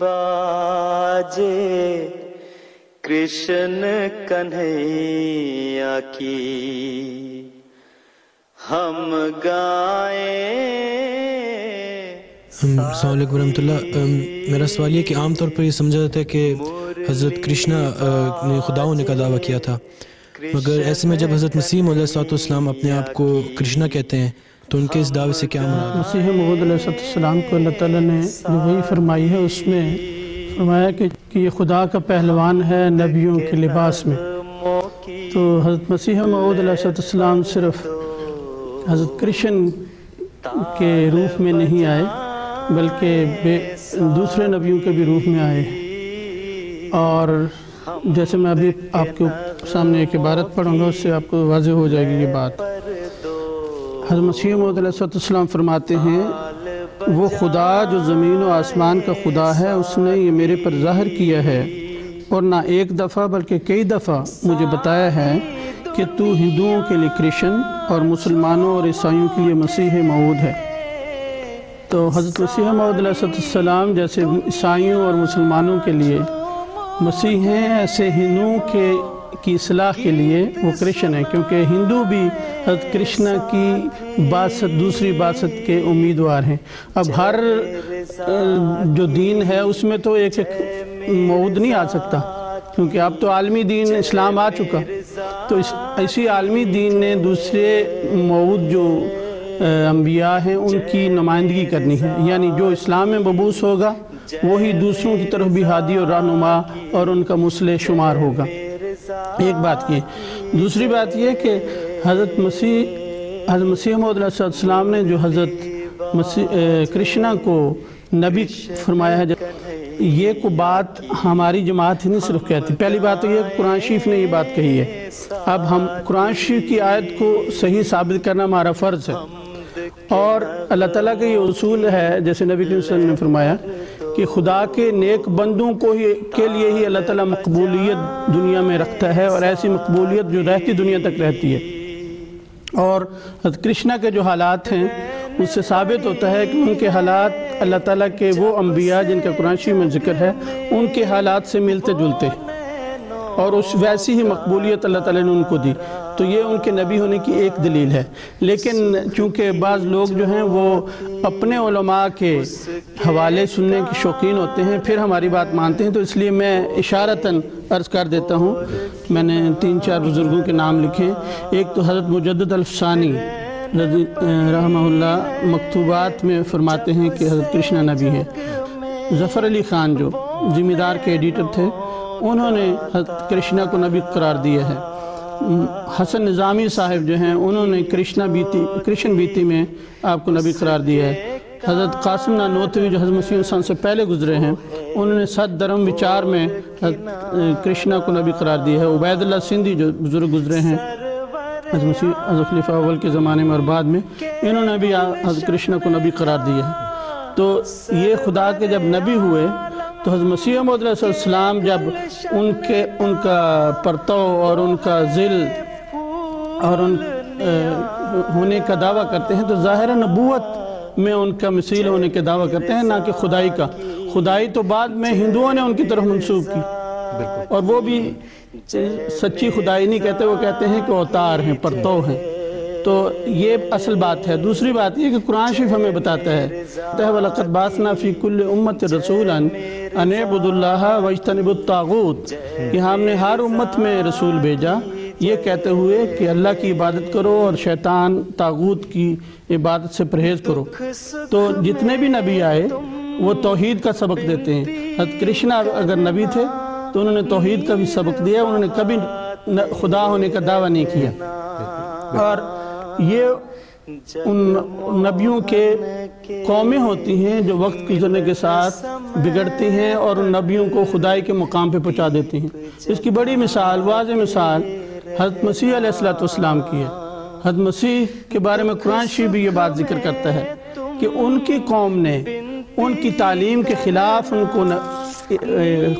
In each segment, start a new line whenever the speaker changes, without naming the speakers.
बाजे कृष्ण कन्हैया की हम गाएं।
अस्सलाम वालेकुम रहमतुल्लाह। मेरा सवाल ये कि आम तौर पर ये समझा जाता है कि हज़रत कृष्णा ने खुदा होने का दावा किया था, मगर ऐसे में जब हज़रत मसीह मौद अलैहिस्सलाम अपने आप को कृष्णा कहते हैं तो उनके इस दावे से क्या मुराद है?
मसीह मौद अलैहिस्सलाम को अल्लाह ताला ने जो वही फरमाई है उसमें फरमाया कि ये खुदा का पहलवान है नबियों के लिबास में। तो हज़रत मसीह मौद अलैहिस्सलाम सिर्फ हज़रत कृष्ण के रूप में नहीं आए बल्कि दूसरे नबियों के भी रूप में आए। और जैसे मैं अभी आपके सामने एक इबारत पढ़ूंगा उससे आपको वाज़ेह हो जाएगी ये बात। हज़रत मसीह मौद अलैहिस्सलाम फरमाते हैं वो खुदा जो ज़मीन और आसमान का खुदा है उसने ये मेरे पर ज़ाहिर किया है और ना एक दफ़ा बल्कि कई दफ़ा मुझे बताया है कि तू हिंदुओं के लिए कृष्ण और मुसलमानों और ईसाइयों के लिए मसीह मऊद है। तो हज़रत मसीह मऊद अलैहिस्सलाम जैसे ईसाइयों और मुसलमानों के लिए मसीह हैं, ऐसे हिंदुओं की इस्लाह के लिए वो कृष्ण हैं, क्योंकि हिंदू भी हज़रत कृष्ण की बासत दूसरी बासत के उम्मीदवार हैं। अब हर जो दीन है उसमें तो एक एक मऊद नहीं आ सकता, क्योंकि अब तो आलमी दीन इस्लाम आ चुका। तो इसी आलमी दीन ने दूसरे मऊद जो अंबिया हैं उनकी नुमाइंदगी करनी है, यानी जो इस्लाम में मबूस होगा वही दूसरों की तरफ भी हादी और रहनुमा और उनका मुस्लिह शुमार होगा। एक बात ये। दूसरी बात ये कि हज़रत मसीह मौद अलैहिस्सलाम ने जो हज़रत कृष्णा को नबी फरमाया है, ये को बात हमारी जमात ही नहीं सिर्फ कहती। पहली बात तो ये कुरान शरीफ ने ये बात कही है। अब हम कुरान शरीफ की आयत को सही साबित करना हमारा फ़र्ज़ है और अल्लाह ताला का ये उसूल है, जैसे नबी सल्लल्लाहु अलैहि वसल्लम ने फरमाया कि खुदा के नेक बंदों को के लिए ही अल्लाह ताला मकबूलियत दुनिया में रखता है और ऐसी मकबूलियत जो रहती दुनिया तक रहती है। और कृष्णा के जो हालात हैं उससे साबित होता है कि उनके हालात अल्लाह ताला के वो अंबिया जिनका कुरान शरीफ में ज़िक्र है उनके हालात से मिलते जुलते और उस वैसी ही मकबूलियत अल्लाह ताला ने उनको दी। तो ये उनके नबी होने की एक दलील है। लेकिन चूँकि बाज़ लोग जो हैं वो अपने उलमा के हवाले सुनने के शौकीन होते हैं, फिर हमारी बात मानते हैं, तो इसलिए मैं इशारतन अर्ज़ कर देता हूँ। मैंने 3-4 बुज़ुर्गों के नाम लिखे। एक तो हज़रत मुजद्दिद अल-फ़सानी रहमहुल्लाह मकतूबात में फरमाते हैं कि हज़रत कृष्णा नबी है। ज़फ़र अली ख़ान जो ज़िम्मेदार के एडिटर थे उन्होंने हज़रत कृष्णा को नबी करार दिया है। हसन निज़ामी साहिब जो हैं उन्होंने कृष्ण बीती में आपको नबी करार दिया है। हज़रत कासिम नानोतवी जो हज़रत मसीह से पहले गुज़रे हैं उन्होंने सद धर्म विचार में कृष्णा को नबी करार दिया है। उबैदुल्लाह सिंधी जो बुज़ुर्ग गुज़रे हैं हज़रत मसीह खलीफा अव्वल के ज़माने में और बाद में, इन्होंने भी हज़रत कृष्णा को नबी करार दिया है। तो ये खुदा के जब नबी हुए तो हज़रत मसीह मौद अलैहिस्सलाम जब उनका परतव और उनका ज़िल और होने का दावा करते हैं तो ज़ाहिर नबूवत में उनका मिसाल होने के दावा करते हैं, ना कि खुदाई का। खुदाई तो बाद में हिंदुओं ने उनकी तरफ मंसूब की और वो भी सच्ची खुदाई नहीं कहते, वो कहते हैं कि अवतार हैं, परतव हैं। तो ये असल बात है। दूसरी बात ये कि कुरान शरीफ हमें बताता है वलक़द बाअसना फ़ी कुल्लि उम्मतिन रसूलन अन इअ्बुदुल्लाह वज्तनिबुत ताग़ूत, कि हमने हर उम्मत में रसूल भेजा ये कहते हुए कि अल्लाह की इबादत करो और शैतान ताग़ूत की इबादत से परहेज़ करो। तो जितने भी नबी आए वो तौहीद का सबक देते हैं। हज़रत कृष्णा अगर नबी थे तो उन्होंने तौहीद का भी सबक दिया, उन्होंने कभी खुदा होने का दावा नहीं किया। और ये उन नबियों के कौमें होती हैं जो वक्त गुजरने के साथ बिगड़ती हैं और उन नबियों को खुदाई के मुकाम पे पहुंचा देती हैं। इसकी बड़ी मिसाल, वाज़ेह मिसाल हज़रत मसीह अलैहिस्सलाम की है। हज़रत मसीह के बारे में कुरान शरीफ भी ये बात जिक्र करता है कि उनकी कौम ने उनकी तालीम के ख़िलाफ़ उनको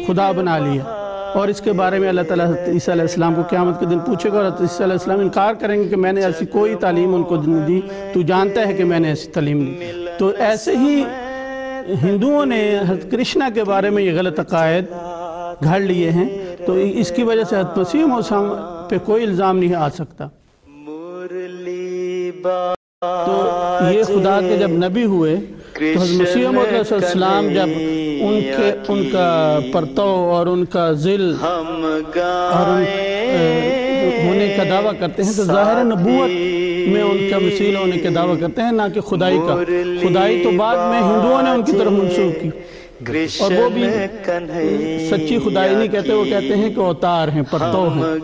खुदा बना लिया और इसके बारे में अल्लाह ताला ईसा अलैहिस्सलाम को क़यामत के दिन पूछेगा और ईसा अलैहिस्सलाम इनकार करेंगे कि मैंने ऐसी कोई तालीम उनको नहीं दी, तू जानता है कि मैंने ऐसी तालीम दी। तो ऐसे ही ہندوؤں نے حضرت کرشنا کے بارے میں یہ غلط عقائد گھڑ لیے ہیں، تو اس کی وجہ سے حضرت مسیح موعود پہ کوئی الزام نہیں آ سکتا۔ تو یہ خدا کے جب نبی ہوئے تو حضرت مسیح موعود علیہ السلام جب ان کا پرتو اور ان کا ذل اور ہونے کا دعویٰ کرتے ہیں، تو ظاہر نبوت میں ان کا وسیل ہونے کا دعویٰ کرتے ہیں، نہ کہ خدائی کا۔ خدائی تو بعد میں ہندوؤں نے ان کی طرف منسوخ کی، اور وہ بھی سچی خدائی نہیں کہتے، وہ کہتے ہیں کہ اوتار ہیں، پرتو ہیں۔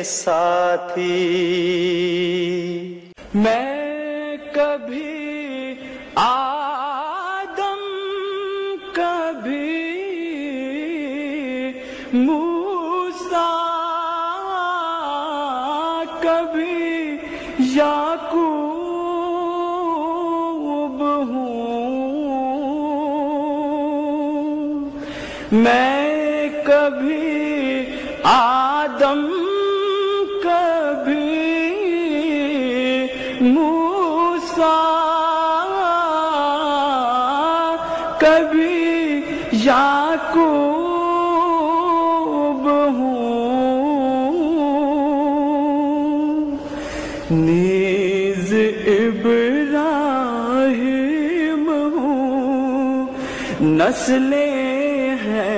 ساتھی میں کبھی آدم کبھی موسیٰ کبھی یعقوب ہوں، میں کبھی آدم کبھی موسیٰ کبھی یعقوب ہوں، نیز ابراہیم ہوں، نسلیں ہیں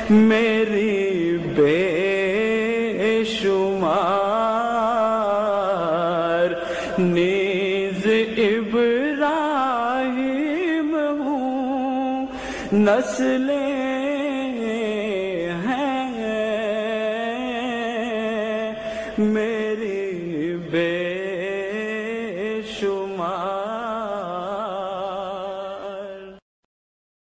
میری بے شمار، نیز ابراہیم ہوں، نسلیں ہیں میری بے شمار۔